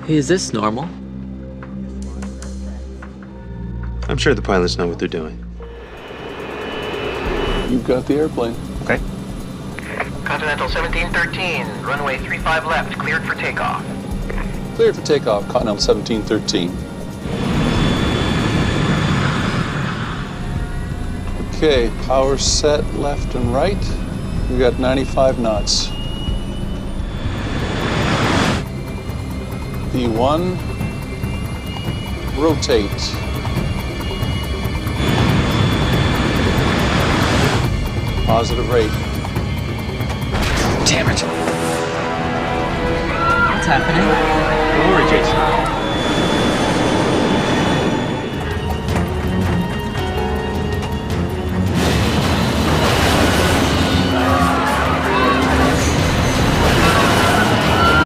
Is this normal? I'm sure the pilots know what they're doing. You've got the airplane. Okay. Continental 1713, runway 35 left, cleared for takeoff. Cleared for takeoff, Continental 1713. Okay, power set left and right. We got 95 knots. P1, rotate. Positive rate. Damn it! What's happening? Don't worry, Jason.